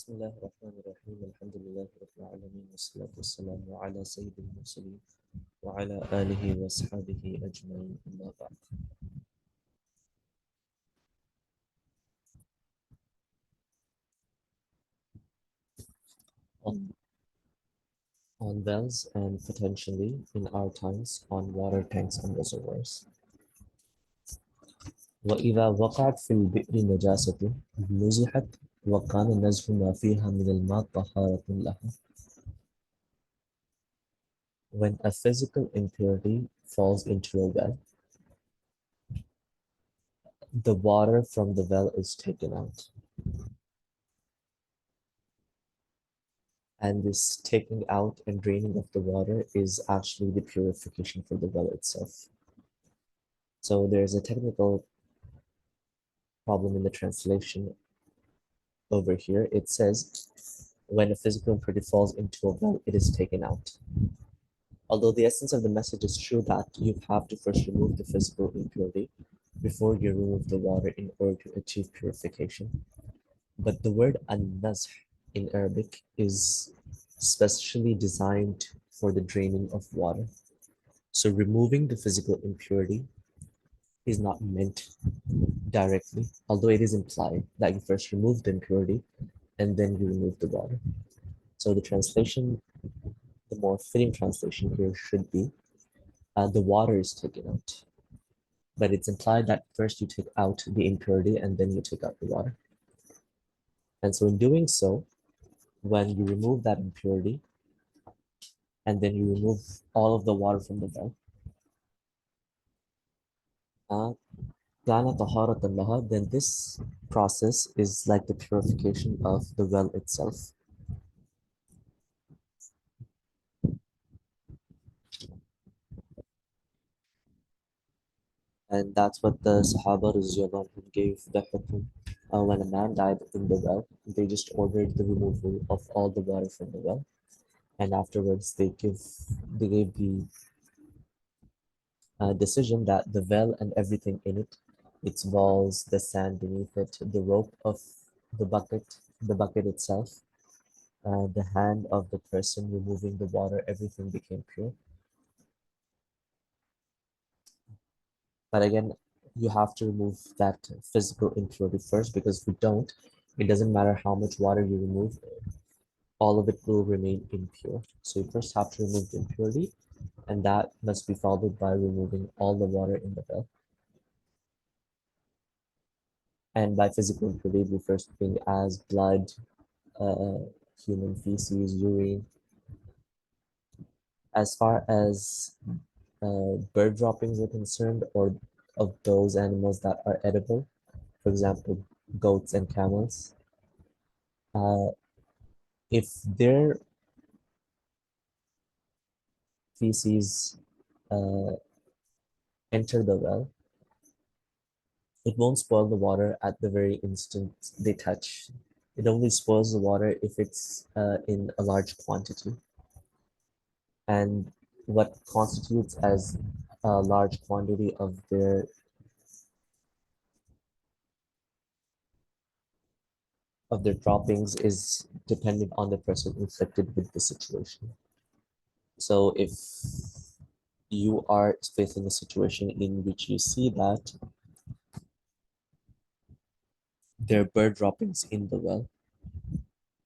بسم الله الرحمن الرحيم الحمد لله رب العالمين والصلاة والسلام على سيد المرسلين وعلى آله وأصحابه أجمعين أما بعد. On, on wells and potentially in our times on water tanks and reservoirs. وإذا وقعت في البئر نجاسة نزحت وكان نزح ما فيها من الماء طهارة لها. When a physical impurity falls into a well, the water from the well is taken out. And this taking out and draining of the water is actually the purification for the well itself. So there's a technical problem in the translation over here. It says, when a physical impurity falls into a well, it is taken out. Although the essence of the message is true that you have to first remove the physical impurity before you remove the water in order to achieve purification. But the word an-nazh in Arabic is specially designed for the draining of water. So removing the physical impurity is not meant directly, although it is implied that you first remove the impurity and then you remove the water. So the translation, the more fitting translation here should be, the water is taken out. But it's implied that first you take out the impurity and then you take out the water. And so in doing so, when you remove that impurity and then you remove all of the water from the well, then this process is like the purification of the well itself. And that's what the Sahaba gave the hukum. When a man died in the well, they just ordered the removal of all the water from the well. And afterwards they gave the decision that the well and everything in it, its walls, the sand beneath it, the rope of the bucket itself, the hand of the person removing the water, everything became pure. But again, you have to remove that physical impurity first, because if you don't, it doesn't matter how much water you remove, all of it will remain impure. So you first have to remove the impurity, and that must be followed by removing all the water in the well. And by physical impurity, we first think as blood, uh, human feces, urine. As far as bird droppings are concerned, or of those animals that are edible, for example, goats and camels, uh, if their feces uh, enter the well, it won't spoil the water at the very instant they touch. It only spoils the water if it's in a large quantity. And what constitutes as a large quantity of their droppings is dependent on the person infected with the situation. So if you are facing a situation in which you see that there are bird droppings in the well,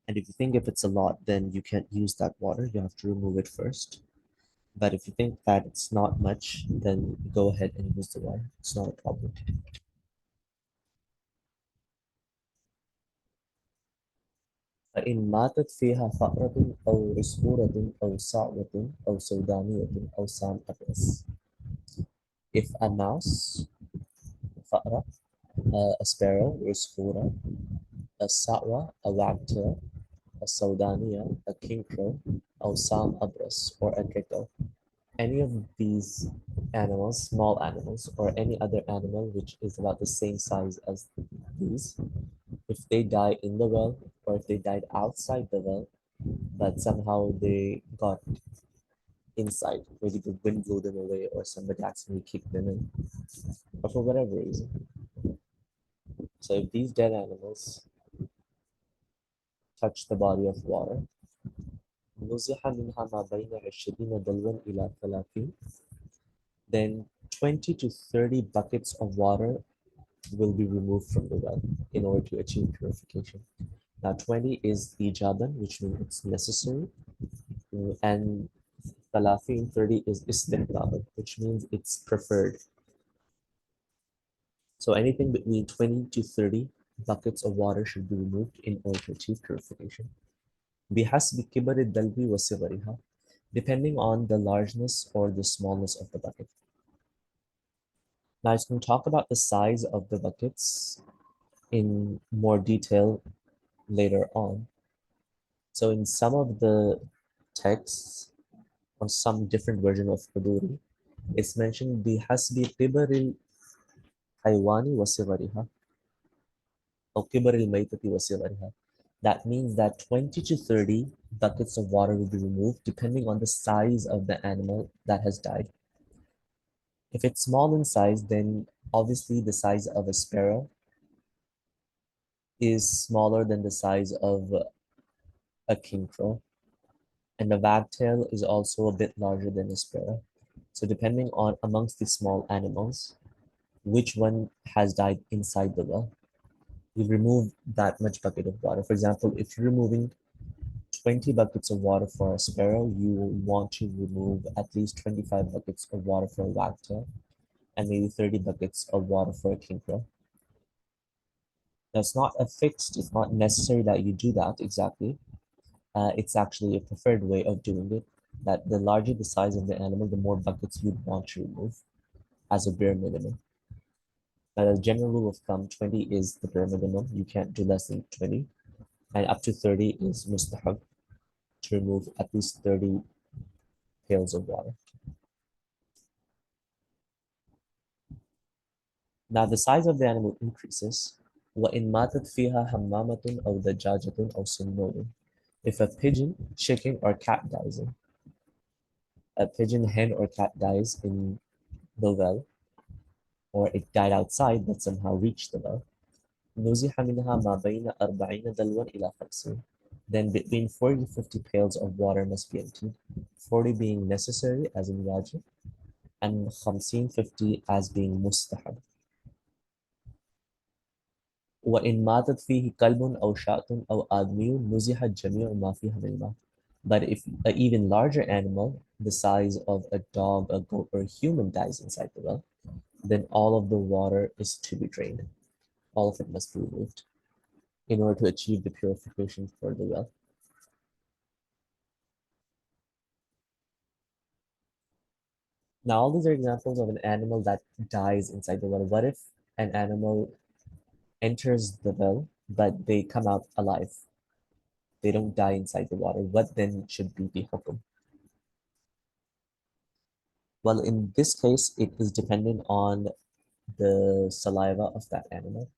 and if you think if it's a lot, then you can't use that water, you have to remove it first. But if you think that it's not much, then go ahead and use the water. It's not a problem. فإن ماتت فيها فأرة أو عصفورة أو صعوة أو سودانية أو سام أبرص. If a mouse, فأرة, a sparrow, عصفورة, a sawa, a wagtail, a saudania, a king crow, أو سام أبرص, or a gecko, any of these animals, small animals, or any other animal which is about the same size as these, if they die in the well or if they died outside the well, but somehow they got inside, maybe the wind blew them away or somebody accidentally kicked them in, or for whatever reason. So if these dead animals touch the body of water. نُزِحَ مِنْهَا مَا بَيْنَ 20 دَلْوًا إِلَى 30. Then 20 to 30 buckets of water will be removed from the well in order to achieve purification. Now 20 is ijaban, which means it's necessary, and 30 is istihbaban, which means it's preferred. So anything between 20 to 30 buckets of water should be removed in order to achieve purification. بِحَسْبِ كِبَرِ الدَّلْوِ وَصِغَرِهَا, depending on the largeness or the smallness of the bucket. Now I can talk about the size of the buckets in more detail later on. So in some of the texts, or some different version of Quduri, it's mentioned بِحَسْبِ كِبَرِ الْحَيْوَانِ وَصِغَرِهَا أو كِبَرِ الْمَيْتَةِ وَصِغَرِهَا. That means that 20 to 30 buckets of water will be removed depending on the size of the animal that has died. If it's small in size, then obviously the size of a sparrow is smaller than the size of a king crow. And the wagtail is also a bit larger than a sparrow. So depending on amongst the small animals, which one has died inside the well, you remove that much bucket of water. For example, if you're removing 20 buckets of water for a sparrow, you will want to remove at least 25 buckets of water for a wagtail and maybe 30 buckets of water for a king crow. That's not a fixed, it's not necessary that you do that exactly. It's actually a preferred way of doing it, that the larger the size of the animal, the more buckets you'd want to remove as a bare minimum. But as a general rule of thumb, 20 is the bare minimum. You can't do less than 20. And up to 30 is mustahab, to remove at least 30 pails of water. Now the size of the animal increases. وَإِن مَاتَتْ فِيهَا حَمَّامَةٌ أَوْ دَجَاجَةٌ أَوْ سُنُّونٌ. If a pigeon, chicken, or cat dies in, a pigeon, hen, or cat dies in the well, or it died outside but somehow reached the well, نُزِحَ مِنْهَا مَا بَيْنَ 40 دَلْوًا إِلَى 50. Then between 40 to 50 pails of water must be emptied, 40 being necessary as in wajib, and 50 as being mustahab. وإن ماتت فيه كلب أو شاة أو آدمي نزح جميع ما فيها من الماء. But if an even larger animal, the size of a dog, a goat, or a human dies inside the well, then all of the water is to be drained. All of it must be removed in order to achieve the purification for the well. Now, all these are examples of an animal that dies inside the well. What if an animal enters the well, but they come out alive? They don't die inside the water. What then should be the hukum? Well, in this case, it is dependent on the saliva of that animal.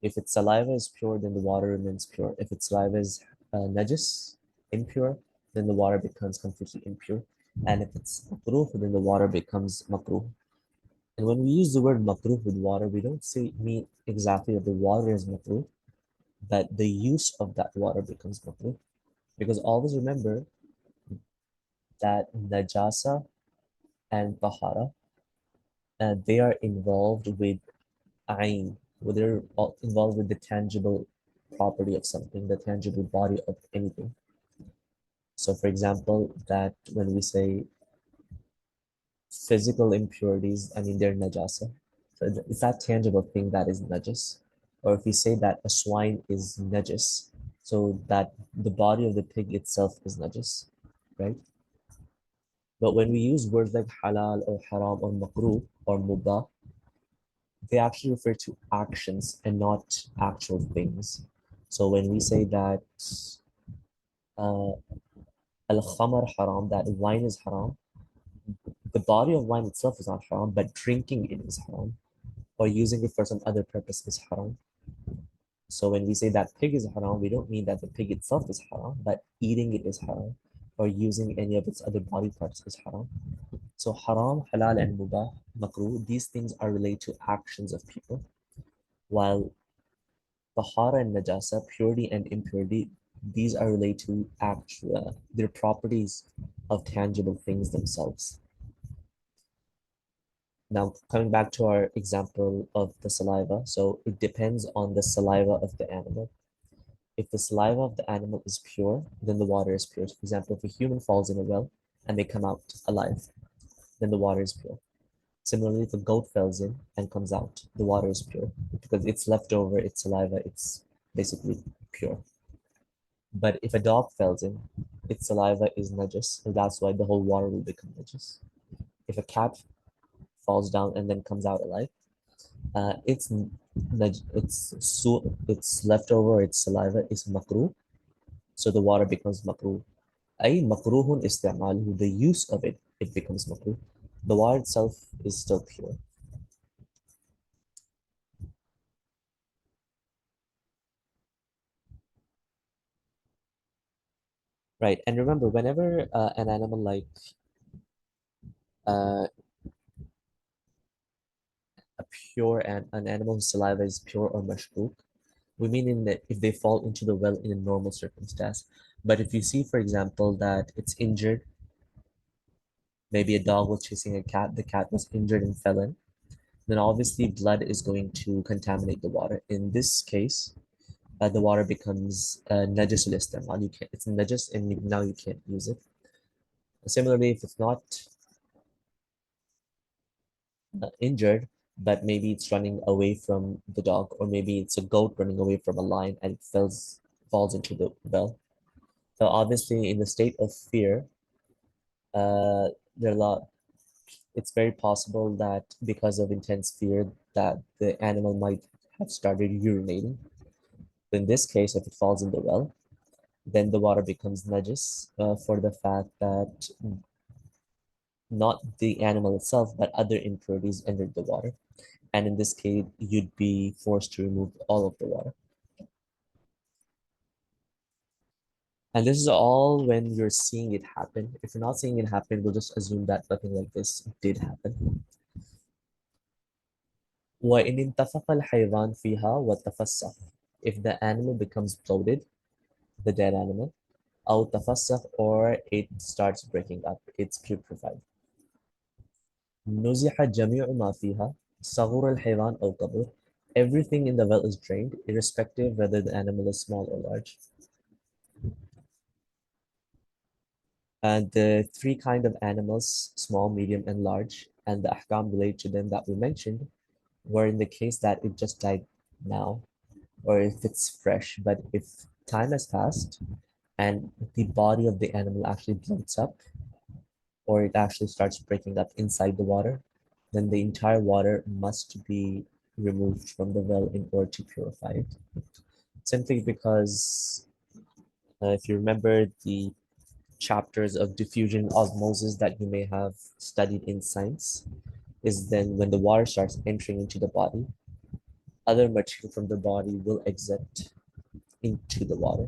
If its saliva is pure, then the water remains pure. If its saliva is najis, impure, then the water becomes completely impure. And if it's makruh, then the water becomes makruh. And when we use the word makruh with water, we don't say mean exactly that the water is makruh, but the use of that water becomes makruh. Because always remember that najasa and tahara, they are involved with ayn, where they're involved with the tangible property of something, the tangible body of anything. So for example, that when we say physical impurities, I mean they're najasa. So it's that tangible thing that is najis. Or if we say that a swine is najis, so that the body of the pig itself is najis, right? But when we use words like halal or haram or makruh or mubah, they actually refer to actions and not actual things. So when we say that uh, al-khamar haram, that wine is haram, the body of wine itself is not haram, but drinking it is haram, or using it for some other purpose is haram. So when we say that pig is haram, we don't mean that the pig itself is haram, but eating it is haram, or using any of its other body parts is haram. So haram, halal, and mubah, makruh, these things are related to actions of people, while tahara and najasa, purity and impurity, these are related to actual their properties of tangible things themselves. Now, coming back to our example of the saliva, so it depends on the saliva of the animal. If the saliva of the animal is pure, then the water is pure. So for example, if a human falls in a well and they come out alive, then the water is pure. Similarly, if a goat falls in and comes out, the water is pure because it's left over, its saliva, it's basically pure. But if a dog falls in, its saliva is najis, so that's why the whole water will become najis. If a cat falls down and then comes out alive, its leftover, its saliva is makruh, so the water becomes makruh. أي مكروه استعماله, the use of it, it becomes makruh. The water itself is still pure. Right, and remember, whenever an animal like uh, a pure and an animal whose saliva is pure or mashkuk, we mean in that if they fall into the well in a normal circumstance. But if you see, for example, that it's injured, maybe a dog was chasing a cat, the cat was injured and fell in, then obviously blood is going to contaminate the water. In this case, the water becomes najasul istimal. You can't, it's najas and now you can't use it. Similarly, if it's not injured, but maybe it's running away from the dog, or maybe it's a goat running away from a lion and it falls into the well. So obviously, in the state of fear, there are a lot. It's very possible that because of intense fear, that the animal might have started urinating. In this case, if it falls in the well, then the water becomes najis for the fact that not the animal itself, but other impurities entered the water. And in this case, you'd be forced to remove all of the water. And this is all when you're seeing it happen. If you're not seeing it happen, we'll just assume that nothing like this did happen. وَإِنِ انتفخ الحيوان فيها وتفسخ. If the animal becomes bloated, the dead animal, أو تفسخ, or it starts breaking up, it's putrefied. نزح جميع ما فيها صغر الحيوان أو كبر. Everything in the well is drained, irrespective whether the animal is small or large. And the three kind of animals, small, medium, and large, and the ahkam related to them that we mentioned, were in the case that it just died now, or if it's fresh. But if time has passed and the body of the animal actually bloats up, or it actually starts breaking up inside the water, then the entire water must be removed from the well in order to purify it. Simply because if you remember the chapters of diffusion osmosis that you may have studied in science, is then when the water starts entering into the body, other material from the body will exit into the water,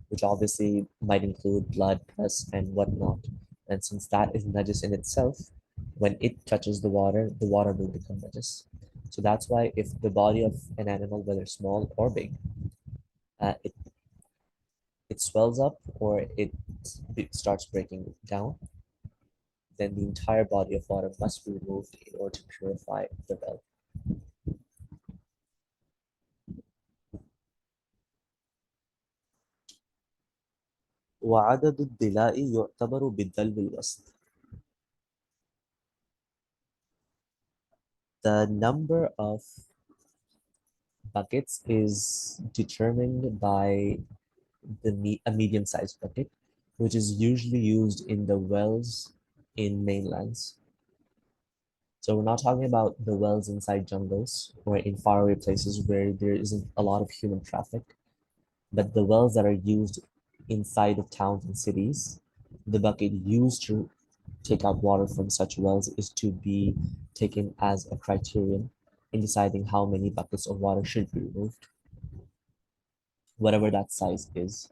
which obviously might include blood, pus, and whatnot. And since that is najis in itself, when it touches the water will become najis. So that's why if the body of an animal, whether small or big, it swells up or it starts breaking down, then the entire body of water must be removed in order to purify the well. وعدد الضلاء يعتبر بالدلو الوسط. The number of buckets is determined by a medium-sized bucket, which is usually used in the wells in mainlands. So we're not talking about the wells inside jungles or in faraway places where there isn't a lot of human traffic, but the wells that are used inside of towns and cities, the bucket used to take out water from such wells is to be taken as a criterion in deciding how many buckets of water should be removed, whatever that size is.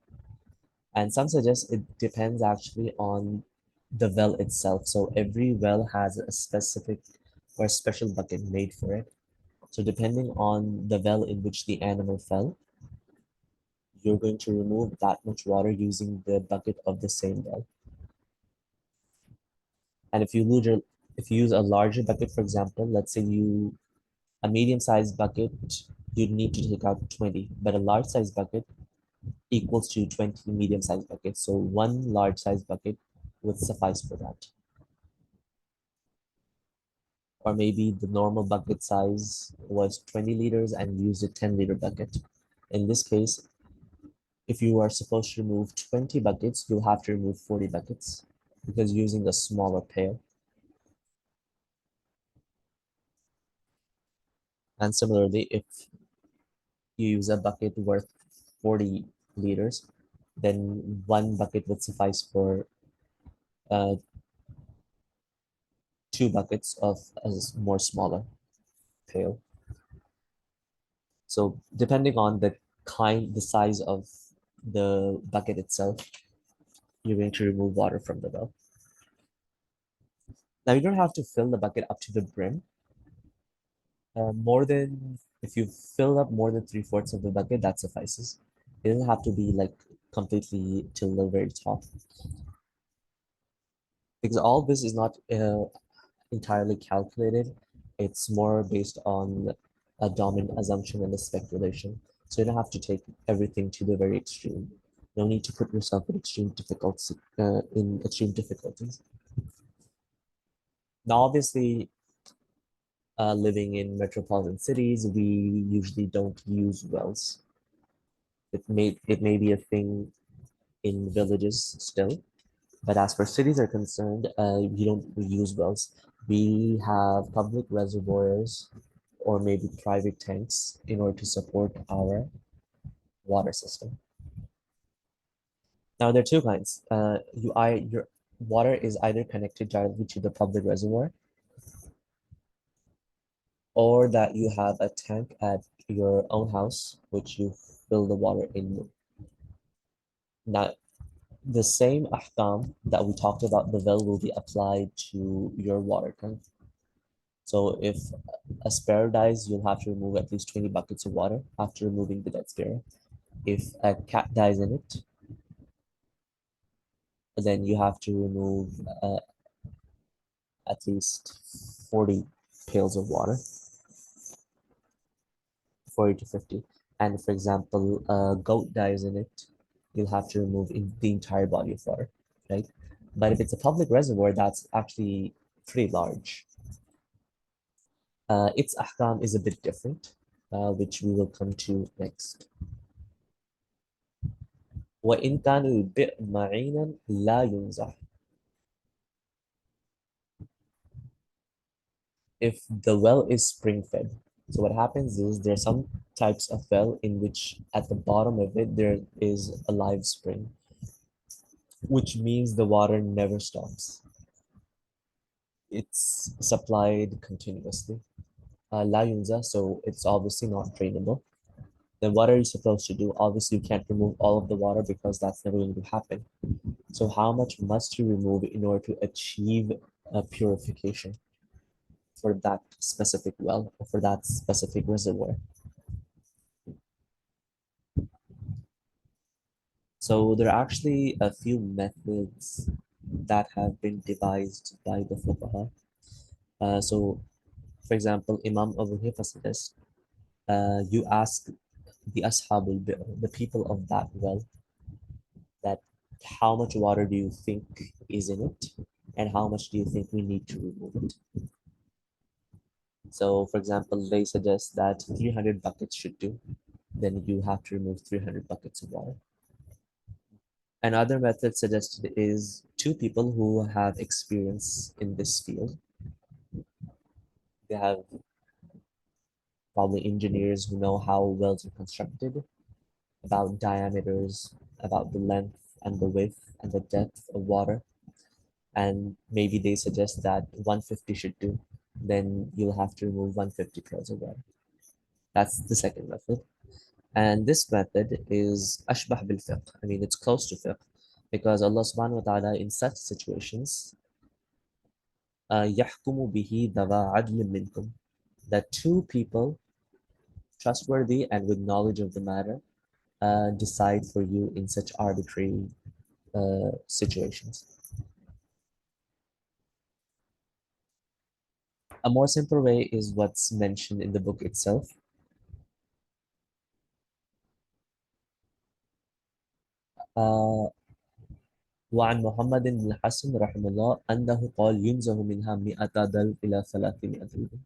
And some suggest it depends actually on the well itself. So every well has a specific or special bucket made for it. So depending on the well in which the animal fell, you're going to remove that much water using the bucket of the same well. And if you use a larger bucket, for example, let's say you a medium-sized bucket, you'd need to take out 20, but a large-sized bucket equals to 20 medium-sized buckets. So one large-sized bucket would suffice for that. Or maybe the normal bucket size was 20 liters and you used a 10-liter bucket. In this case, if you are supposed to remove 20 buckets, you'll have to remove 40 buckets because using a smaller pail. And similarly, if you use a bucket worth 40 liters, then one bucket would suffice for uh, two buckets of a more smaller pail. So depending on the size of the bucket itself, you're going to remove water from the well. Now you don't have to fill the bucket up to the brim. If you fill up more than three-fourths of the bucket, that suffices. It doesn't have to be like completely till the very top. Because all this is not entirely calculated. It's more based on a dominant assumption and a speculation. So you don't have to take everything to the very extreme. No need to put yourself in extreme difficulties. Now, obviously, living in metropolitan cities, we usually don't use wells. It may be a thing in villages still, but as for cities are concerned, we don't use wells. We have public reservoirs or maybe private tanks in order to support our water system. Now there are two kinds. Your water is either connected directly to the public reservoir, or that you have a tank at your own house, which you fill the water in. Now, the same ahkam that we talked about the well will be applied to your water tank. So if a sparrow dies, you'll have to remove at least 20 buckets of water after removing the dead sparrow. If a cat dies in it, then you have to remove at least 40 pails of water, 40 to 50. And for example, a goat dies in it, you'll have to remove the entire body of water, right? But if it's a public reservoir, that's actually pretty large. Its ahkam is a bit different, which we will come to next. وإن كان البئر معينا لا ينزح. If the well is spring fed, so what happens is there are some types of well in which at the bottom of it there is a live spring, which means the water never stops. It's supplied continuously. La yunza, so it's obviously not drainable. Then what are you supposed to do? Obviously, you can't remove all of the water because that's never going to happen. So how much must you remove in order to achieve a purification for that specific well or for that specific reservoir? So there are actually a few methods that have been devised by the fuqaha. So, for example, Imam Abu Hanifa suggests you ask the ashabul bi'r, the people of that well, that how much water do you think is in it, and how much do you think we need to remove it? So, for example, they suggest that 300 buckets should do. Then you have to remove 300 buckets of water. Another method suggested is two people who have experience in this field. They have probably engineers who know how wells are constructed, about diameters, about the length and the width and the depth of water. And maybe they suggest that 150 should do. Then you'll have to remove 150 pails of water. That's the second method. And this method is ashbah bil fiqh. I mean, it's close to fiqh because Allah subhanahu wa ta'ala in such situations يحكم به ذوى عدل منكم, that two people trustworthy and with knowledge of the matter decide for you in such arbitrary situations. A more simple way is what's mentioned in the book itself. Uh, وعن محمد بن الحسن رحمه الله أنه قال ينزه منها 100 دل إلى 300 دل.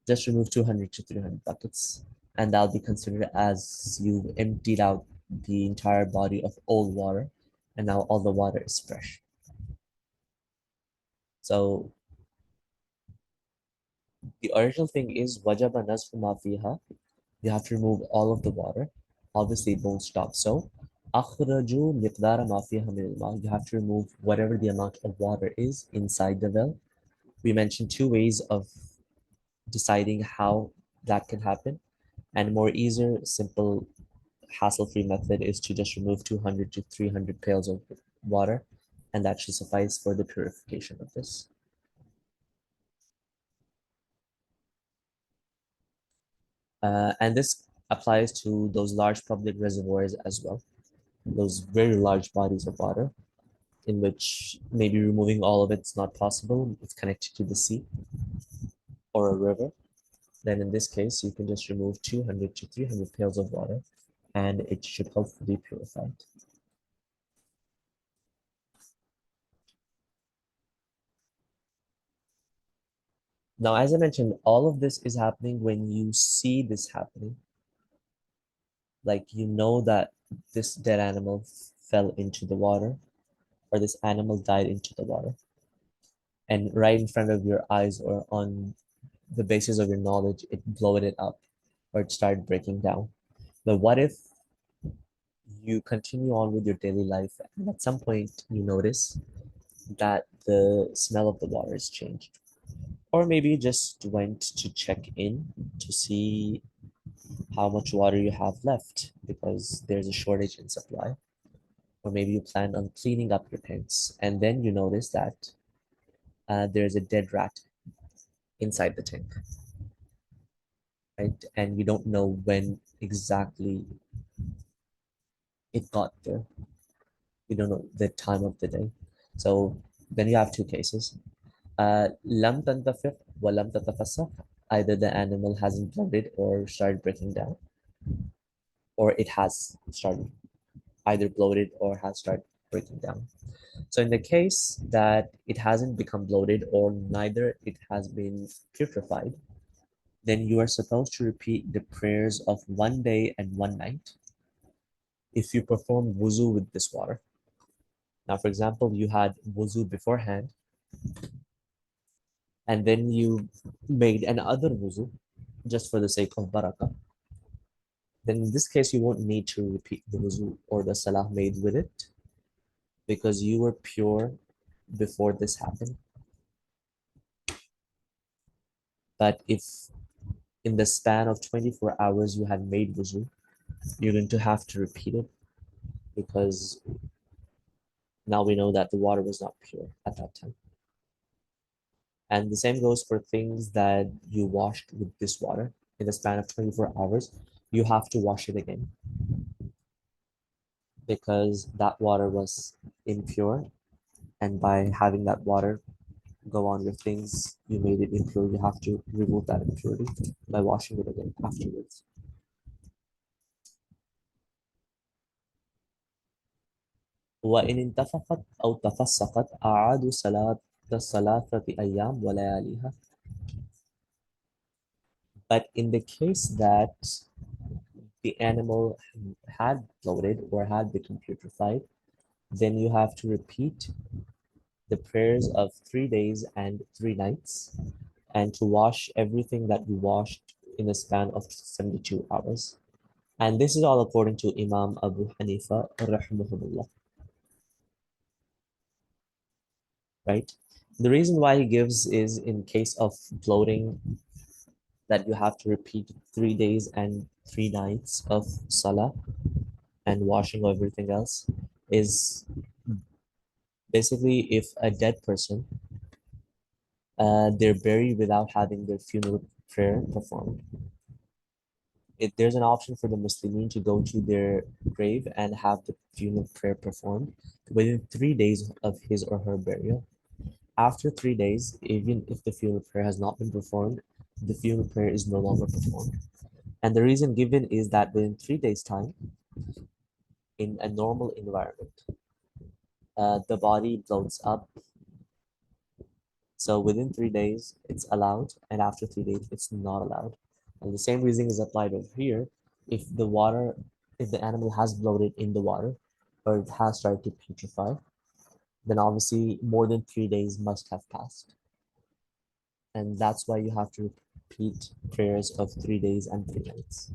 Just remove 200 to 300 buckets, and that'll be considered as you've emptied out the entire body of old water, and now all the water is fresh. So the original thing is wajaba nasfu ma fiha. You have to remove all of the water. Obviously, it won't stop. So akhraju miqdara ma fiha min al-ma. You have to remove whatever the amount of water is inside the well. We mentioned two ways of deciding how that can happen, and more easier, simple, hassle-free method is to just remove 200 to 300 pails of water, and that should suffice for the purification of this. And this applies to those large public reservoirs as well, those very large bodies of water in which maybe removing all of it's not possible, it's connected to the sea or a river. Then in this case, you can just remove 200 to 300 pails of water and it should hopefully purify it. Now, as I mentioned, all of this is happening when you see this happening. Like you know that this dead animal fell into the water or this animal died into the water. And right in front of your eyes or on the basis of your knowledge, it blowed it up or it started breaking down. But what if you continue on with your daily life and at some point you notice that the smell of the water has changed? Or maybe you just went to check in to see how much water you have left because there's a shortage in supply. Or maybe you plan on cleaning up your tanks and then you notice that there's a dead rat inside the tank, right? And you don't know when exactly it got there. You don't know the time of the day. So then you have two cases. لم تنتفق ولم تتفسق. Either the animal hasn't bloated or started breaking down, or it has started either bloated or has started breaking down. So in the case that it hasn't become bloated or neither it has been putrefied, then you are supposed to repeat the prayers of 1 day and 1 night if you perform wuzu with this water. Now, for example, you had wuzu beforehand, and then you made another wuzu just for the sake of barakah. Then in this case, you won't need to repeat the wuzu or the salah made with it because you were pure before this happened. But if in the span of 24 hours you had made wuzu, you're going to have to repeat it because now we know that the water was not pure at that time. And the same goes for things that you washed with this water in the span of 24 hours. You have to wash it again because that water was impure. And by having that water go on your things, you made it impure. You have to remove that impurity by washing it again afterwards. وإن انتفقت أو تفسقت أعادوا صلاة ثلاثة أيام ولياليها. But in the case that the animal had bloated or had become putrefied, then you have to repeat the prayers of 3 days and 3 nights and to wash everything that you washed in a span of 72 hours. And this is all according to Imam Abu Hanifa, rahimahullah, right? The reason why he gives is in case of bloating that you have to repeat 3 days and 3 nights of salah and washing everything else is basically if a dead person they're buried without having their funeral prayer performed. There's an option for the Muslimin to go to their grave and have the funeral prayer performed within 3 days of his or her burial. After 3 days, even if the funeral prayer has not been performed, the funeral prayer is no longer performed. And the reason given is that within 3 days' time, in a normal environment, the body bloats up. So within 3 days, it's allowed, and after 3 days, it's not allowed. And the same reasoning is applied over here. If the water, if the animal has bloated in the water, or it has started to putrefy, then obviously more than 3 days must have passed. And that's why you have to repeat prayers of 3 days and 3 nights.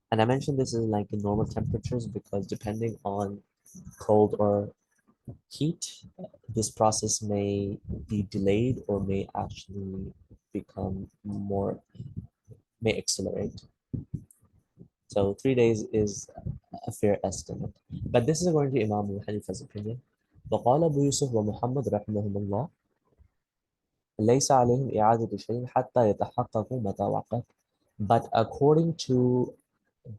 And I mentioned this is like in normal temperatures because depending on cold or heat, this process may be delayed or may actually become more, may accelerate. So 3 days is a fair estimate. But this is according to Imam Abu Hanifa's opinion. وقال أبو يوسف ومحمد رحمهم الله ليس عليهم إعادة شيء حتى يتحققوا متى وقت. But according to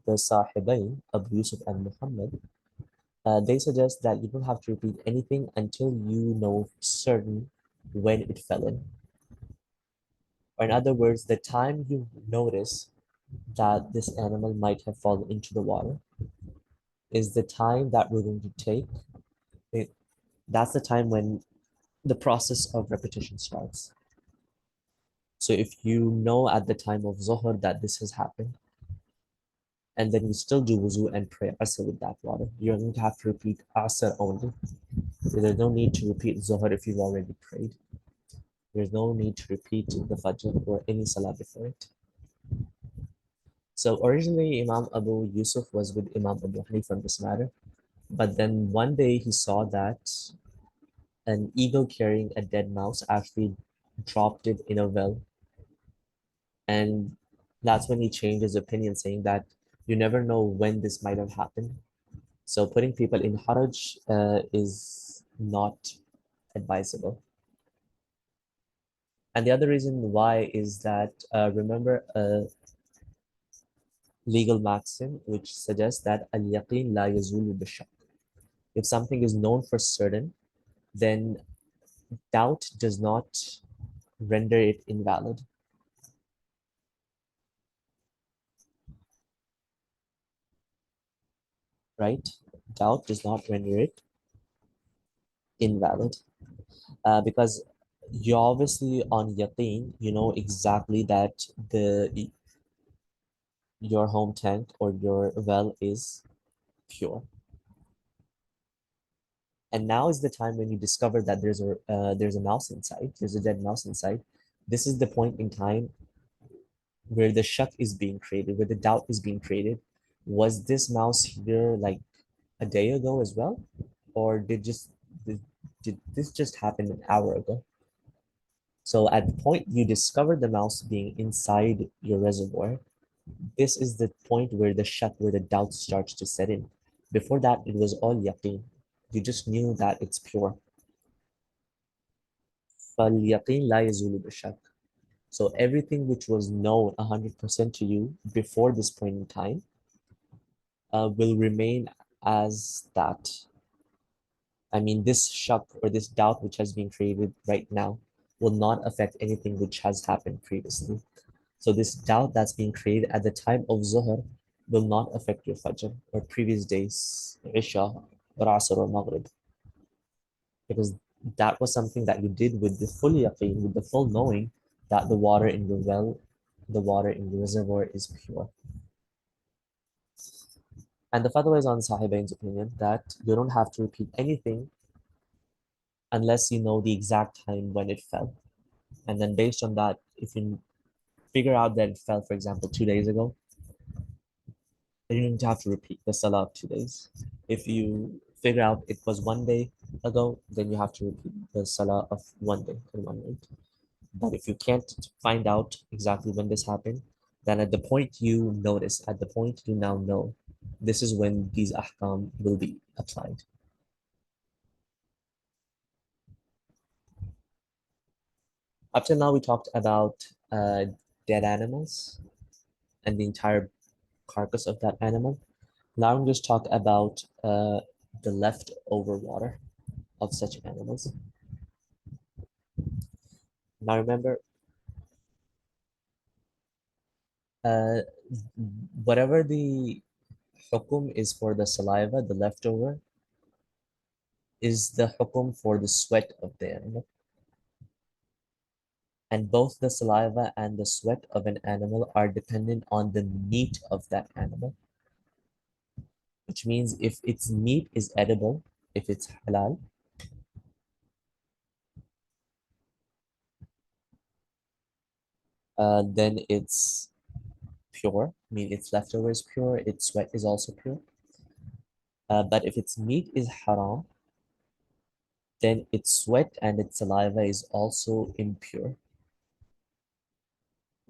the Sahibain, Abu Yusuf and Muhammad, they suggest that you don't have to repeat anything until you know certain when it fell in. Or in other words, the time you notice that this animal might have fallen into the water is the time that we're going to take. It, that's the time when the process of repetition starts. So if you know at the time of Zuhr that this has happened, and then you still do wuzu and pray Asr with that water, you're going to have to repeat Asr only. There's no need to repeat Zuhr if you've already prayed. There's no need to repeat the Fajr or any Salah before it. So originally, Imam Abu Yusuf was with Imam Abu Hanif on this matter, but then one day he saw that an eagle carrying a dead mouse actually dropped it in a well, and that's when he changed his opinion, saying that you never know when this might have happened. So putting people in haraj is not advisable. And the other reason why is that remember a legal maxim which suggests that al-yaqeen la yazulu bishak. If something is known for certain, then doubt does not render it invalid, right? Doubt does not render it invalid because you obviously on yaqeen, you know exactly that your home tank or your well is pure. And now is the time when you discover that there's a mouse inside, there's a dead mouse inside. This is the point in time where the shak is being created, where the doubt is being created. Was this mouse here like a day ago as well, or did this just happen an hour ago? So at the point you discover the mouse being inside your reservoir, this is the point where the shak, where the doubt starts to set in. Before that, it was all yaqeen. You just knew that it's pure. فَالْيَقِينُ لَا يَزُولُ بِالشَّكِّ. So everything which was known 100% to you before this point in time will remain as that. I mean, this shak or this doubt which has been created right now will not affect anything which has happened previously. So this doubt that's being created at the time of Zuhr will not affect your Fajr or previous days, Isha or Asr or Maghrib, because that was something that you did with the full yaqeen, with the full knowing that the water in your well, the water in the reservoir is pure. And the fatwa is on Sahibain's opinion that you don't have to repeat anything unless you know the exact time when it fell. And then based on that, if you figure out that it fell, for example, 2 days ago, then you don't have to repeat the salah of 2 days. If you figure out it was one day ago, then you have to repeat the salah of one day and one night. But if you can't find out exactly when this happened, then at the point you notice, at the point you now know This is when these ahkam will be applied. Up till now, we talked about dead animals and the entire carcass of that animal. Now I'm just talk about the leftover water of such animals. Now remember, uh, whatever the hukum is for the saliva, the leftover, is the hukum for the sweat of the animal. And both the saliva and the sweat of an animal are dependent on the meat of that animal, which means if its meat is edible, if it's halal, then it's pure. I mean, its leftover is pure, its sweat is also pure. But if its meat is haram, then its sweat and its saliva is also impure.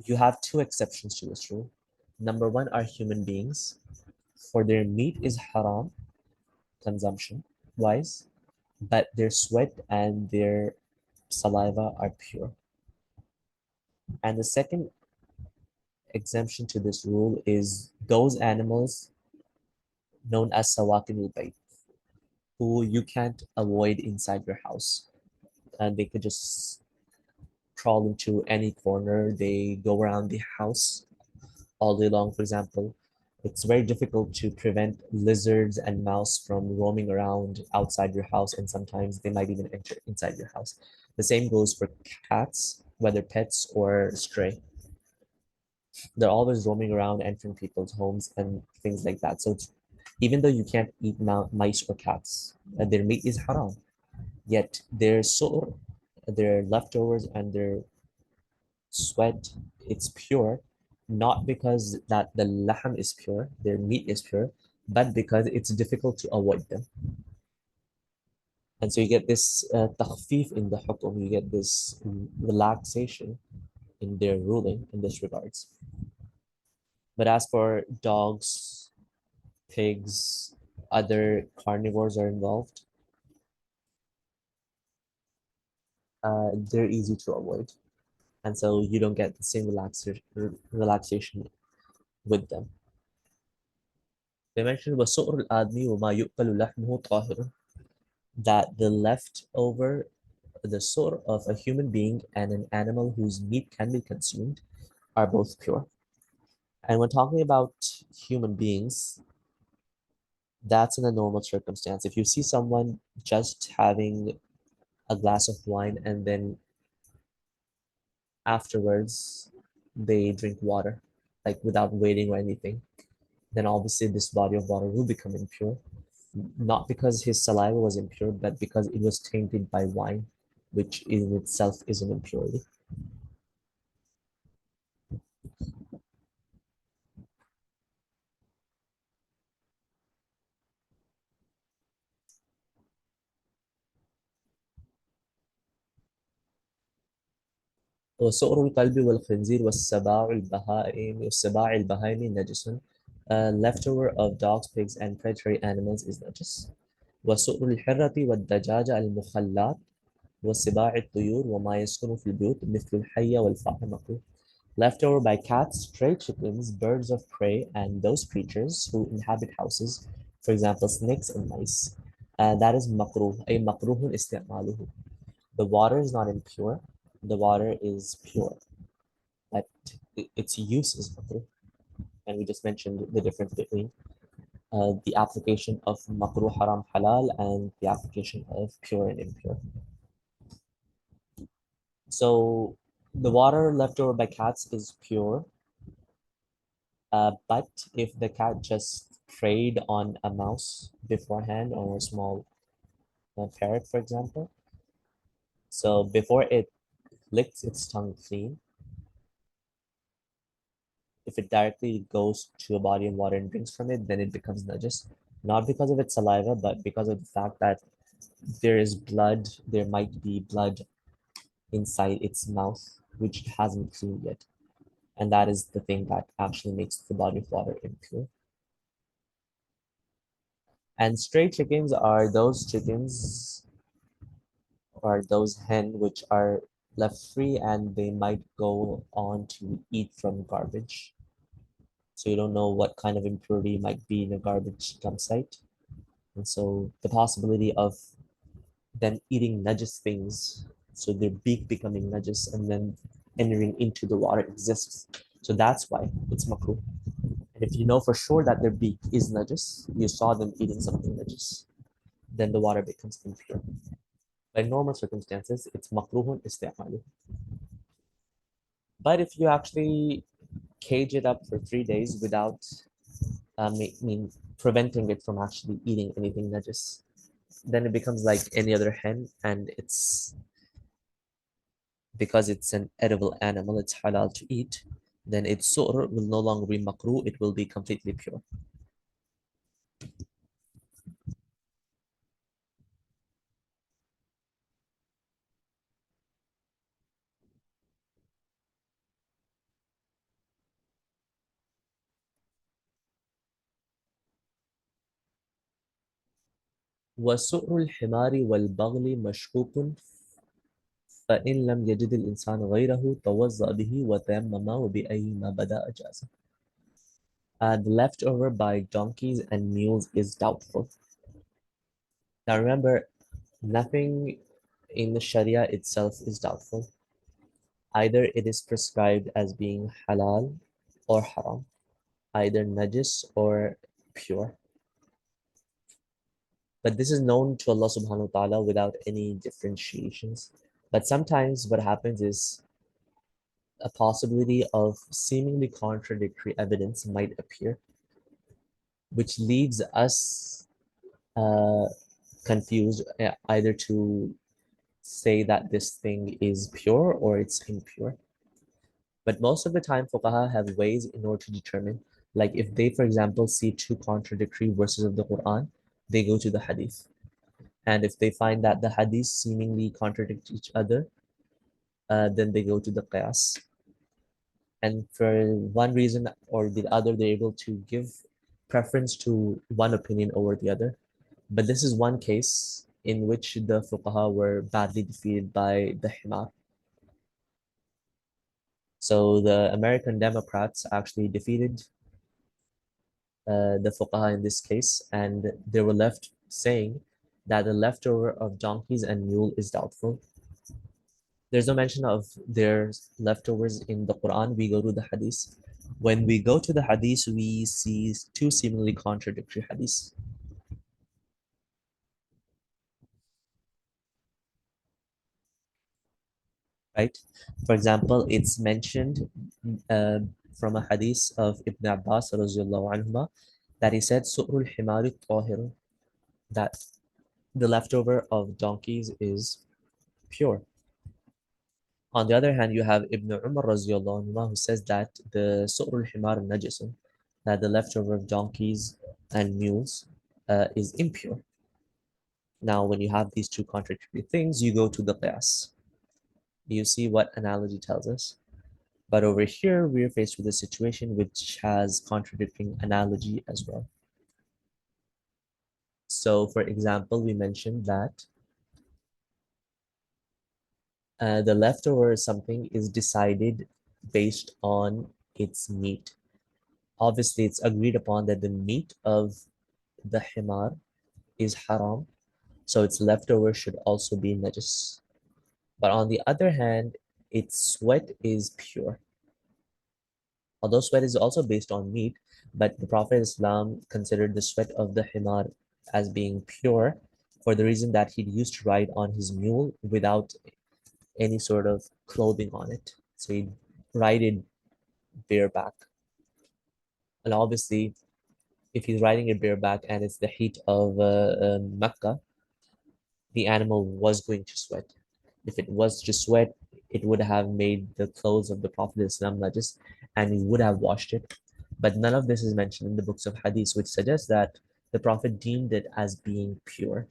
You have two exceptions to this rule. Number one are human beings, for their meat is haram consumption wise, but their sweat and their saliva are pure. And the second exemption to this rule is those animals known as sawakin al who you can't avoid inside your house. And they could just crawl into any corner. They go around the house all day long, for example. It's very difficult to prevent lizards and mouse from roaming around outside your house, and sometimes they might even enter inside your house. The same goes for cats, whether pets or stray. They're always roaming around, entering people's homes and things like that. So even though you can't eat mice or cats, their meat is haram. Yet their soul, their leftovers, and their sweat, it's pure, not because that the lahm is pure, their meat is pure, but because it's difficult to avoid them. And so you get this takhfif in the hukum, you get this relaxation in their ruling in this regards. But as for dogs, pigs, other carnivores are involved, they're easy to avoid. And so you don't get the same relaxation with them. They mentioned وَسُؤْرُ الْآدْمِ وَمَا يُؤْكَلُ لَحْمُهُ طَاهِرٌ, that the leftover, the soul of a human being and an animal whose meat can be consumed are both pure. And when talking about human beings, that's in a normal circumstance. If you see someone just having a glass of wine and then afterwards they drink water, like without waiting or anything, then obviously this body of water will become impure. Not because his saliva was impure, but because it was tainted by wine, which in itself is an impurity. وسؤر الكلب والخنزير والسباع البهائم نجس. Leftover of dogs, pigs, and predatory animals is najis. وسؤر الحرة والدجاجة المخلات وسباع الطيور وما يسكن في البيوت مثل الحية والفأر مكروه. Leftover by cats, stray chickens, birds of prey, and those creatures who inhabit houses, for example, snakes and mice. That is makruh, أي مكروه استعماله. The water is not impure, the water is pure, but its use is makruh. And we just mentioned the difference between the application of makruh haram halal and the application of pure and impure. So the water left over by cats is pure, but if the cat just preyed on a mouse beforehand or a small parrot, for example, so before it licks its tongue clean, if it directly goes to a body of water and drinks from it, then it becomes najis. Not because of its saliva, but because of the fact that there is blood, there might be blood inside its mouth, which it hasn't cleaned yet. And that is the thing that actually makes the body of water impure. And stray chickens are those chickens or those hen which are left free and they might go on to eat from garbage. So you don't know what kind of impurity might be in a garbage dump site. And so the possibility of them eating najis things, so their beak becoming najis and then entering into the water exists. So that's why it's makruh. And if you know for sure that their beak is najis, you saw them eating something najis, then the water becomes impure. By normal circumstances, it's makruhun isti'malu. But if you actually cage it up for 3 days without, preventing it from actually eating anything najis, then it becomes like any other hen, and it's because it's an edible animal, it's halal to eat, then its sur will no longer be makruh, it will be completely pure. وسؤر الحمار والبغل مشكوك فإن لم يجد الإنسان غيره توضأ به وتيمم وبأي ما بدأ أجازه. The leftover by donkeys and mules is doubtful. Now remember, nothing in the Sharia itself is doubtful. Either it is prescribed as being halal or haram, either najis or pure. But this is known to Allah subhanahu wa ta'ala without any differentiations. But sometimes what happens is a possibility of seemingly contradictory evidence might appear, which leaves us uh, confused either to say that this thing is pure or it's impure. But most of the time, fuqaha have ways in order to determine, like if they, for example, see two contradictory verses of the Quran, they go to the hadith. And if they find that the hadith seemingly contradict each other, then they go to the qiyas. And for one reason or the other, they're able to give preference to one opinion over the other. But this is one case in which the fuqaha were badly defeated by the himar. So the American Democrats actually defeated the fuqaha in this case, and they were left saying that the leftover of donkeys and mule is doubtful. There's no mention of their leftovers in the Quran. We go to the hadith. When we go to the hadith, we see two seemingly contradictory hadiths. Right? For example, it's mentioned uh, from a hadith of Ibn Abbas anhuma, that he said, "Su'rul himari tahir," that the leftover of donkeys is pure. On the other hand, you have Ibn Umar anhuma, who says that the Su'rul himar najisun, that the leftover of donkeys and mules is impure. Now, when you have these two contradictory things, you go to the qiyas. You see what analogy tells us. But over here, we're faced with a situation which has contradicting analogy as well. So, for example, we mentioned that the leftover something is decided based on its meat. Obviously, it's agreed upon that the meat of the himar is haram, so its leftover should also be najis. But on the other hand, its sweat is pure. Although sweat is also based on meat, but the Prophet Islam considered the sweat of the himar as being pure for the reason that he used to ride on his mule without any sort of clothing on it. So he ride it bareback. And obviously, if he's riding it bareback and it's the heat of Mecca, the animal was going to sweat. If it was to sweat, it would have made the clothes of the Prophet Islam najis and he would have washed it. But none of this is mentioned in the books of hadith, which suggests that the Prophet deemed it as being pure.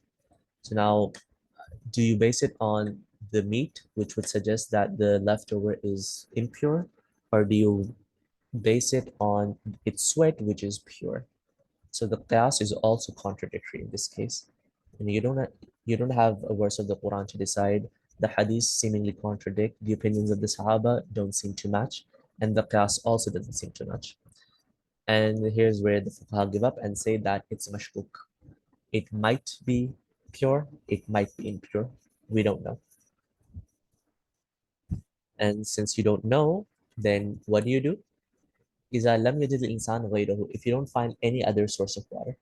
So now, do you base it on the meat, which would suggest that the leftover is impure, or do you base it on its sweat, which is pure? So the qiyas is also contradictory in this case. And you don't have a verse of the Quran to decide. The hadiths seemingly contradict. The opinions of the Sahaba don't seem to match, and the qiyas also doesn't seem to match. And here's where the fuqaha give up and say that it's mashkuk. It might be pure, it might be impure. We don't know. And since you don't know, then what do? إذا لم يجد الإنسان غيره, if you don't find any other source of water.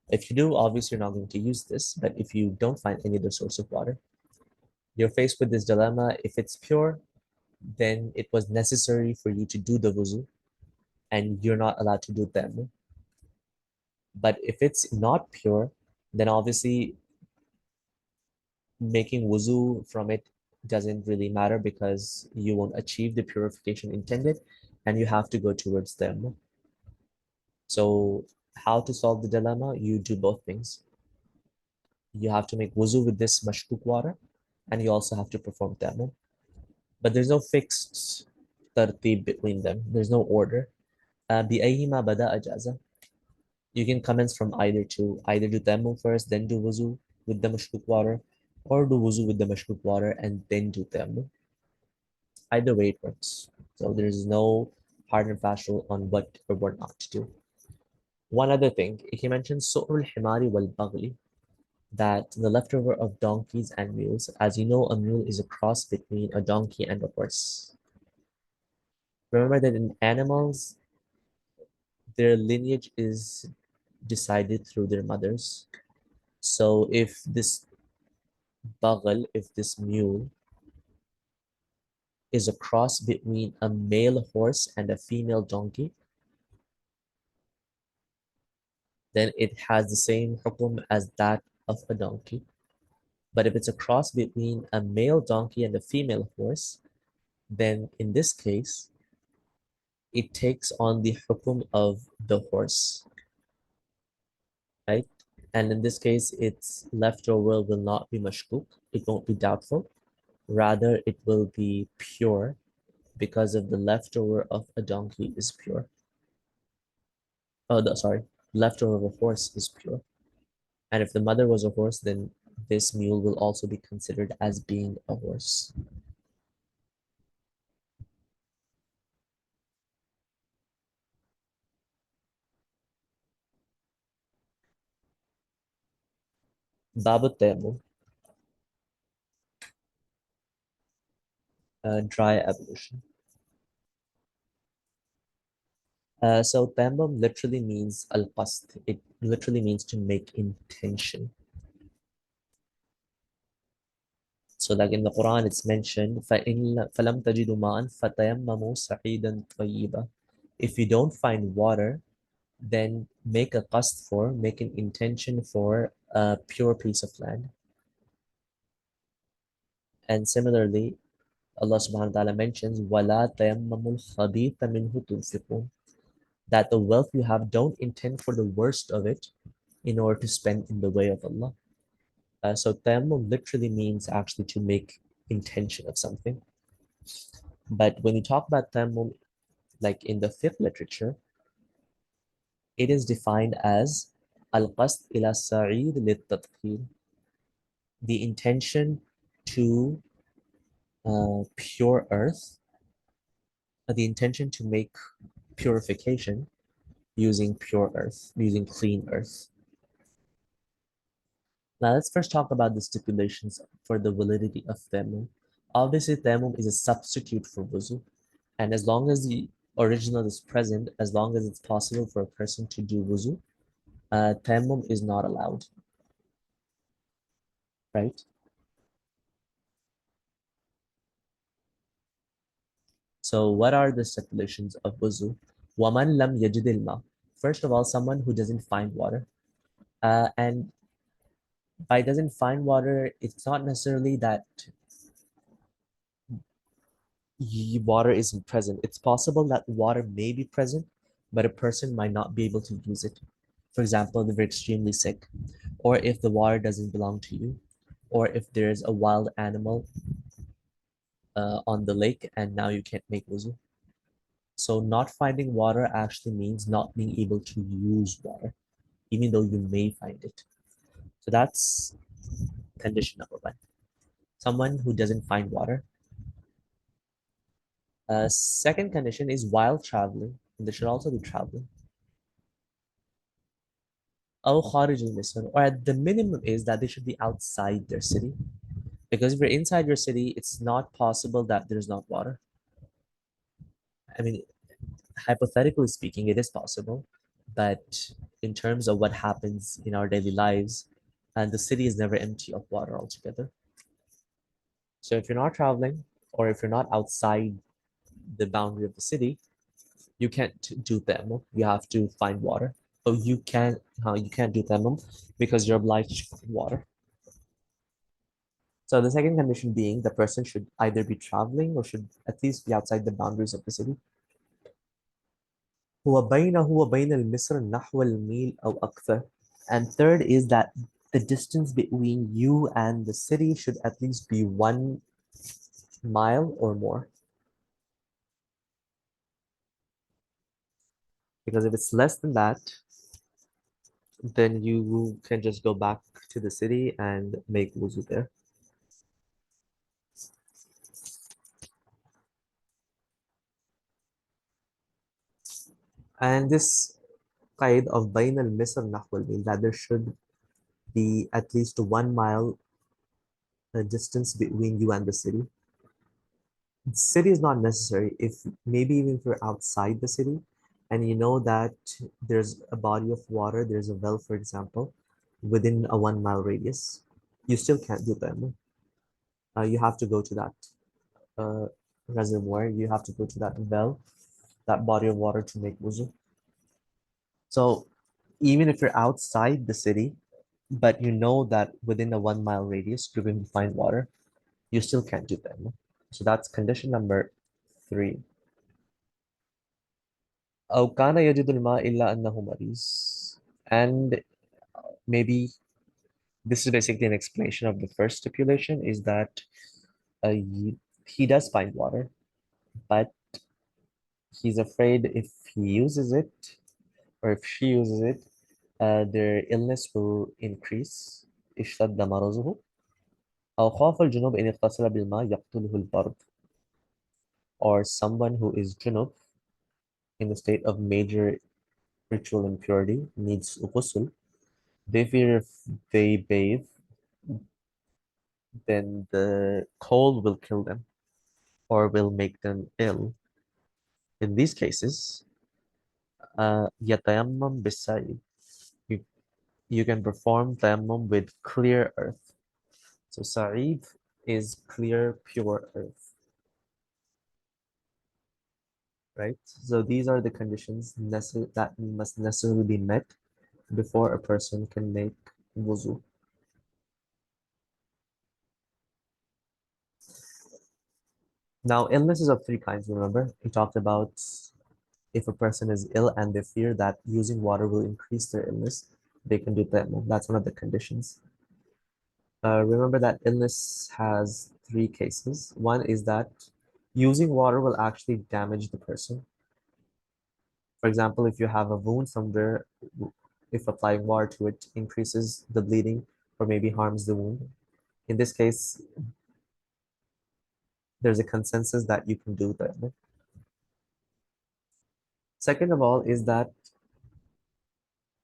If you do, obviously you're not going to use this, but if you don't find any other source of water, you're faced with this dilemma. If it's pure, then it was necessary for you to do the wuzu, and you're not allowed to do them. But if it's not pure, then obviously making wuzu from it doesn't really matter because you won't achieve the purification intended, and you have to go towards them. So how to solve the dilemma? You do both things. You have to make wuzu with this mashkuk water, and you also have to perform tayammum. But there's no fixed tartib between them. There's no order. بأيهما بدأ أجازة. You can commence from either two. Either do tayammum first, then do wuzu with the mashkuk water, or do wuzu with the mashkuk water and then do tayammum. Either way it works. So there's no hard and fast rule on what or what not to do. One other thing, he mentions su'rul himari wal bagli, that the leftover of donkeys and mules. As you know, a mule is a cross between a donkey and a horse. Remember that in animals, their lineage is decided through their mothers. So if this bagal, if this mule is a cross between a male horse and a female donkey, then it has the same hukum as that of a donkey. But if it's a cross between a male donkey and a female horse, then in this case, it takes on the hukum of the horse, right? And in this case, its leftover will not be mashkuk, it won't be doubtful. Rather, it will be pure because of the leftover of a donkey is pure. Oh, sorry, leftover of a horse is pure. And if the mother was a horse, then this mule will also be considered as being a horse. Babu Tayamum, dry ablution. So Tayammum literally means al-qasd. It literally means to make intention. So like in the Quran, it's mentioned, فَلَمْ تَجِدُوا مَاءً فَتَيَمَّمُوا سَعِيدًا طَيِّبًا. If you don't find water, then make a qasd for, make an intention for a pure piece of land. And similarly, Allah subhanahu wa ta'ala mentions, وَلَا تَيَمَّمُوا الْخَبِيثَ مِنْهُ تُنْفِقُونَ, that the wealth you have, don't intend for the worst of it in order to spend in the way of Allah. So tayammum literally means actually to make intention of something. But when you talk about tayammum, like in the fiqh literature, it is defined as al-qasd ila sa'id lit-tadkhir, the intention to pure earth, the intention to make purification using pure earth, using clean earth. Now let's first talk about the stipulations for the validity of tayammum. Obviously, tayammum is a substitute for wuzu, and as long as the original is present, as long as it's possible for a person to do wuzu, tayammum is not allowed, right? So what are the stipulations of wuzu? وَمَنْ لَمْ يَجِدِ الْمَاء. First of all, someone who doesn't find water. And by doesn't find water, it's not necessarily that water isn't present. It's possible that water may be present, but a person might not be able to use it. For example, if you're extremely sick, or if the water doesn't belong to you, or if there's a wild animal on the lake and now you can't make wuzu. So not finding water actually means not being able to use water, even though you may find it. So that's condition number one. Someone who doesn't find water. Second condition is while traveling, and they should also be traveling. أو خارج المصر, or at the minimum is that they should be outside their city. Because if you're inside your city, it's not possible that there's not water. I mean, hypothetically speaking, it is possible, but in terms of what happens in our daily lives, and the city is never empty of water altogether. So if you're not traveling, or if you're not outside the boundary of the city, you can't do thermal. You have to find water. So you can't do thermal because you're obliged to find water. So the second condition being the person should either be traveling or should at least be outside the boundaries of the city. هو بينه وبين المصر نحو الميل أو أكثر. And third is that the distance between you and the city should at least be 1 mile or more. Because if it's less than that, then you can just go back to the city and make wuzu there. And this qaid of bayn al-misr nahwal means that there should be at least 1 mile distance between you and the city. The city is not necessary. If maybe even if you're outside the city and you know that there's a body of water, there's a well, for example, within a 1 mile radius, you still can't do them. You have to go to that uh, reservoir, you have to go to that well, that body of water to make wuzu. So even if you're outside the city, but you know that within a 1 mile radius, you're going to find water, you still can't do them. So that's condition number 3. أو كان يجد الماء إلا أنه مريض. And maybe this is basically an explanation of the first stipulation is that he does find water, but he's afraid if he uses it or if she uses it, their illness will increase. اشتد مرضه أو خاف الجنوب إن اغتسل بالماء يقتله البرد. Or someone who is junub in a state of major ritual impurity needs ghusl. They fear if they bathe, then the cold will kill them or will make them ill. In these cases, يتيمم بالسعيد. You, you can perform tayammum with clear earth. So sa'id is clear, pure earth, right? So these are the conditions that must necessarily be met before a person can make wuzu. Now, illness is of 3 kinds, remember? We talked about if a person is ill and they fear that using water will increase their illness, they can do tayammum. That's one of the conditions. Remember that illness has 3 cases. One is that using water will actually damage the person. For example, if you have a wound somewhere, if applying water to it increases the bleeding or maybe harms the wound. In this case, there's a consensus that you can do that. Second of all is that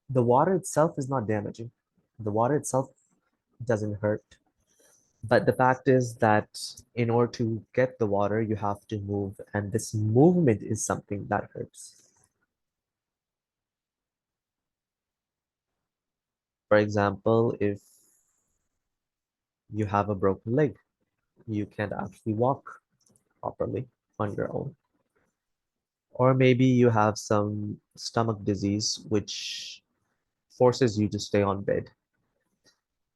the water itself is not damaging. The water itself doesn't hurt. But the fact is that in order to get the water, you have to move, and this movement is something that hurts. For example, if you have a broken leg, you can't actually walk properly on your own. Or maybe you have some stomach disease which forces you to stay on bed.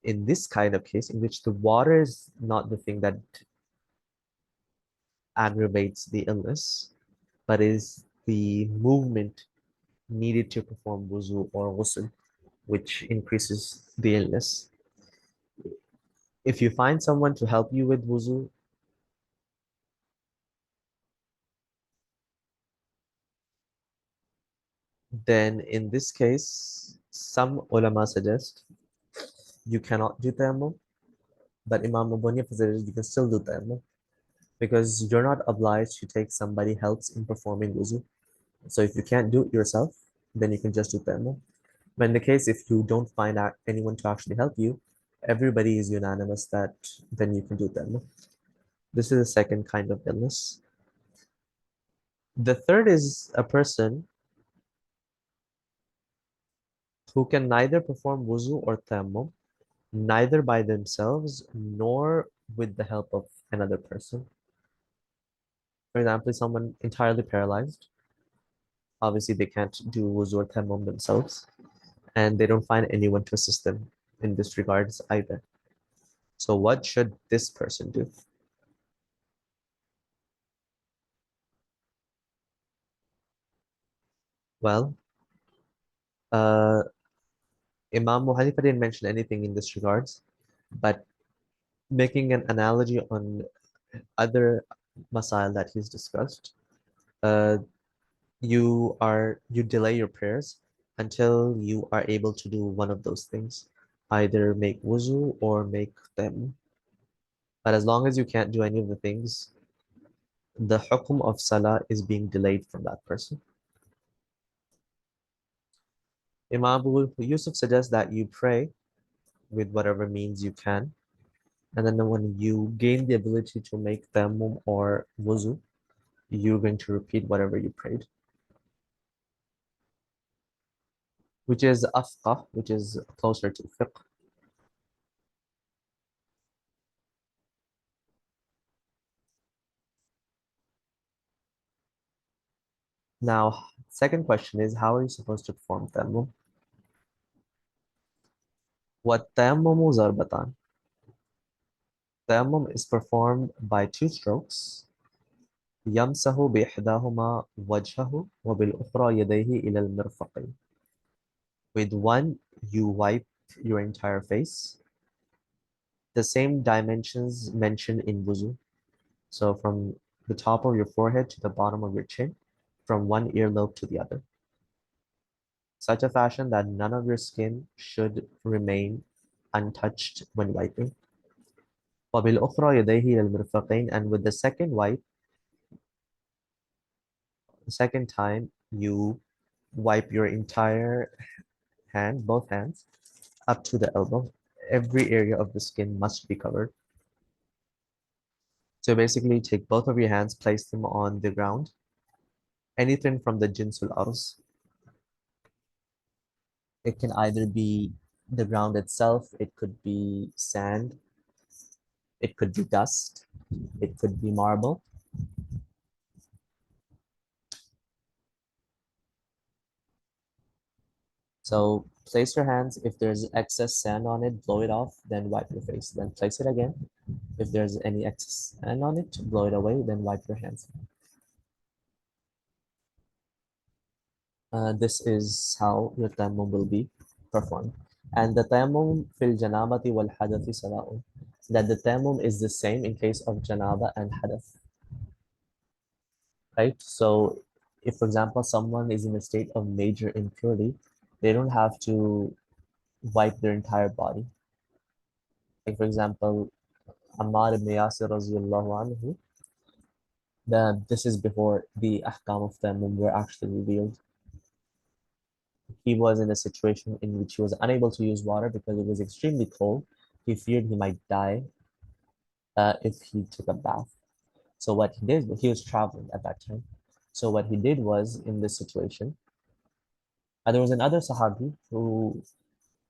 In this kind of case, in which the water is not the thing that aggravates the illness, but is the movement needed to perform wuzu or ghusl, which increases the illness. If you find someone to help you with wuzu, then in this case, some ulama suggest you cannot do tayammum, but Imam Abu Hanifa suggests you can still do tayammum because you're not obliged to take somebody else in performing wuzu. So if you can't do it yourself, then you can just do tayammum. But in the case if you don't find out anyone to actually help you, everybody is unanimous that then you can do tayammum. This is the second kind of illness. The third is a person who can neither perform wuzu or tayammum, neither by themselves nor with the help of another person. For example, someone entirely paralyzed. Obviously, they can't do wuzu or tayammum themselves, and they don't find anyone to assist them in this regards either. So what should this person do? Well, uh, Imam Muhanifa didn't mention anything in this regards, but making an analogy on other masail that he's discussed, uh, you delay your prayers until you are able to do one of those things, either make wuzu or make them. But as long as you can't do any of the things, the hukum of salah is being delayed from that person. Imam Abu Yusuf suggests that you pray with whatever means you can, and then when you gain the ability to make tayammum or wuzu, you're going to repeat whatever you prayed, which is afqah, which is closer to fiqh. Now, second question is, how are you supposed to perform tayammum? What tayammumu zarbatan? Tayammum is performed by two strokes. يمسح بإحداهما وجهه وبالأخرى يديه إلى المرفقين. With one, you wipe your entire face. The same dimensions mentioned in wuzu. So from the top of your forehead to the bottom of your chin, from one earlobe to the other. Such a fashion that none of your skin should remain untouched when wiping. وبالأخرى يديه إلى المرفقين, and with the second wipe, the second time, you wipe your entire hand, both hands, up to the elbow. Every area of the skin must be covered. So basically, take both of your hands, place them on the ground. Anything from the jinsul ars. It can either be the ground itself, it could be sand, it could be dust, it could be marble. So place your hands. If there's excess sand on it, blow it off, then wipe your face. Then place it again. If there's any excess sand on it, blow it away, then wipe your hands. This is how your tayammum will be performed. And the tayammum fil janabati wal hadathi sala'un. That the tayammum is the same in case of janaba and hadath, right? So if, for example, someone is in a state of major impurity, they don't have to wipe their entire body. Like, for example, Ammar ibn Yasir radiallahu anhu, this is before the ahkam of tayammum were actually revealed. He was in a situation in which he was unable to use water because it was extremely cold. He feared he might die if he took a bath. So what he did, he was traveling at that time. So what he did was, in this situation, there was another Sahabi who,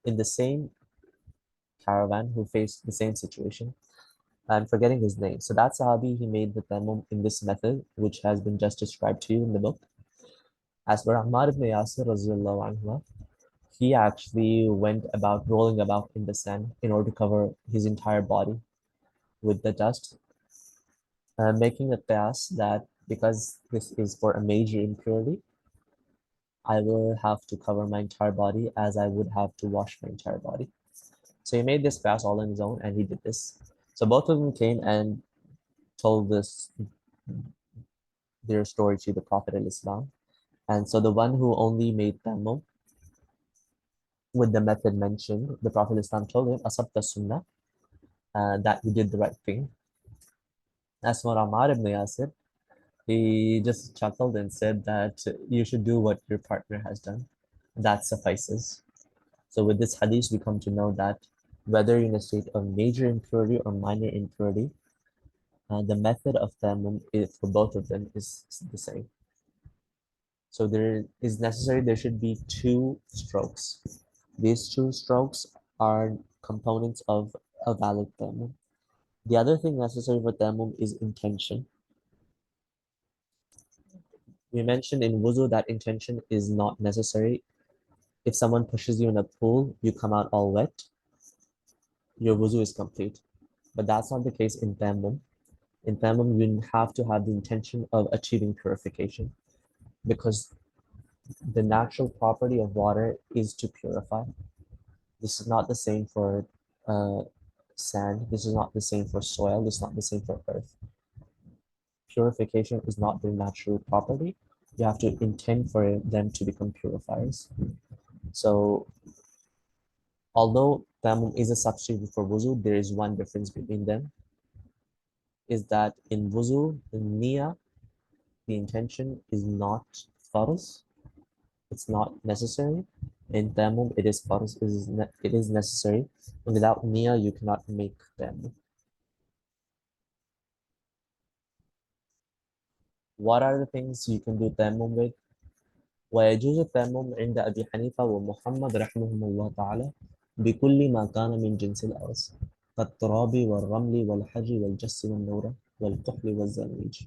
in the same caravan, who faced the same situation. I'm forgetting his name. So that Sahabi, he made the tayammum in this method, which has been just described to you in the book. As for Ammar ibn Yasir, anhu, he actually went about rolling about in the sand in order to cover his entire body with the dust, making a qiyas that because this is for a major impurity, I will have to cover my entire body as I would have to wash my entire body. So he made this qiyas all on his own, and he did this. So both of them came and told this their story to the Prophet al-Islam, And so the one who only made tayammum with the method mentioned, the Prophet Islam told him, Asabta sunnah, that you did the right thing. As for Ammar ibn Yasir, he just chuckled and said that you should do what your partner has done. That suffices. So with this hadith, we come to know that whether you're in a state of major impurity or minor impurity, the method of tayammum for both of them is the same. So there should be two strokes. These two strokes are components of a valid tayammum. The other thing necessary for tayammum is intention. We mentioned in wuzu that intention is not necessary. If someone pushes you in a pool, you come out all wet, your wuzu is complete. But that's not the case in tayammum. In tayammum, you have to have the intention of achieving purification because the natural property of water is to purify. This is not the same for sand. This is not the same for soil. This is not the same for earth. Purification is not their natural property. You have to intend for them to become purifiers. So, although tayammum is a substitute for wuzu, there is one difference between them. Is that in wuzu, in niyyah, the intention is not farz. It's not necessary. In tayammum, it is farz. It is necessary. And without niyyah, you cannot make tayammum. What are the things you can do tayammum with? ويجوز التيمم عند أبي حنيفة ومحمد رحمهم الله تعالى بكل ما كان من جنس الأرز كالتراب والرمل والحجر والجس والنورة والكحل والزرنيج.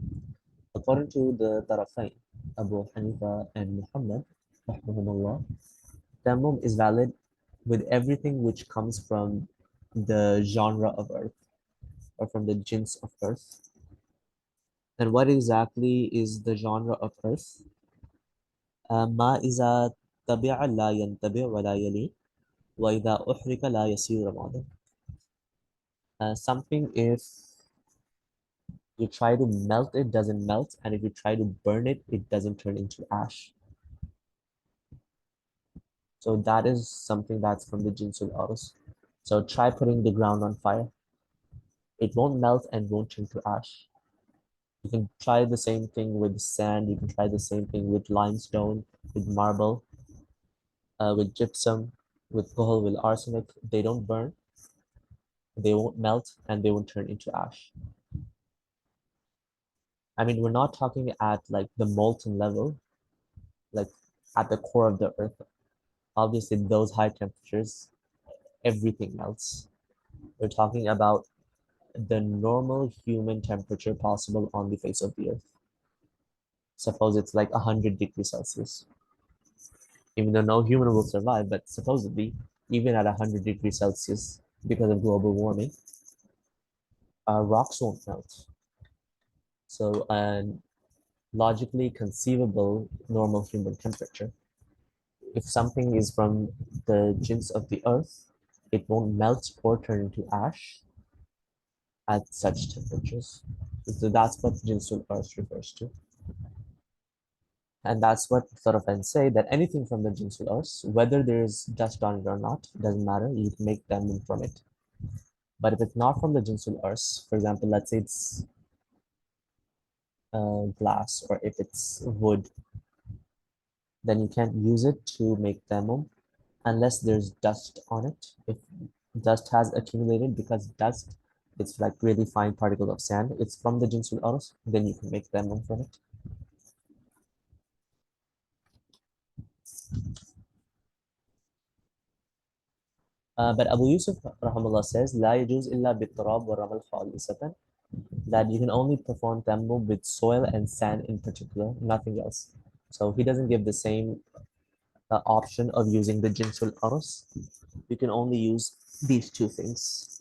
According to the Tarafain, Abu Hanifa and Muhammad رحمهم الله, tayammum is valid with everything which comes from the genre of earth or from the jins of earth. And what exactly is the genre of earth? ما إذا تبع لا ينتبع ولا يلي وإذا أحرق لا يصير رمادا. Something if you try to melt it doesn't melt, and if you try to burn it, it doesn't turn into ash. So that is something that's from the jinsul aurus. So try putting the ground on fire. It won't melt and won't turn to ash. You can try the same thing with sand. You can try the same thing with limestone, with marble, with gypsum, with kohl, with arsenic. They don't burn, they won't melt, and they won't turn into ash. I mean, we're not talking at like the molten level, like at the core of the earth. Obviously, those high temperatures, everything melts. We're talking about the normal human temperature possible on the face of the earth. Suppose it's like 100 degrees Celsius. Even though no human will survive, but supposedly, even at 100 degrees Celsius, because of global warming, rocks won't melt. So, an logically conceivable normal human temperature. If something is from the jins of the earth, it won't melt or turn into ash at such temperatures. So that's what jinsul earth refers to. And that's what Thorofan say that anything from the jinsul earth, whether there's dust on it or not, doesn't matter. You can make them from it. But if it's not from the jinsul earth, for example, let's say it's glass or if it's wood, then you can't use it to make tayammum unless there's dust on it. If dust has accumulated, because dust, it's like really fine particle of sand, it's from the jinsul arus, then you can make tayammum from it. But Abu Yusuf rahimahullah says, لا يجوز إلا بالتراب والرمل خالصة, that you can only perform tayammum with soil and sand in particular, nothing else. So he doesn't give the same option of using the jinsul arus. You can only use these two things.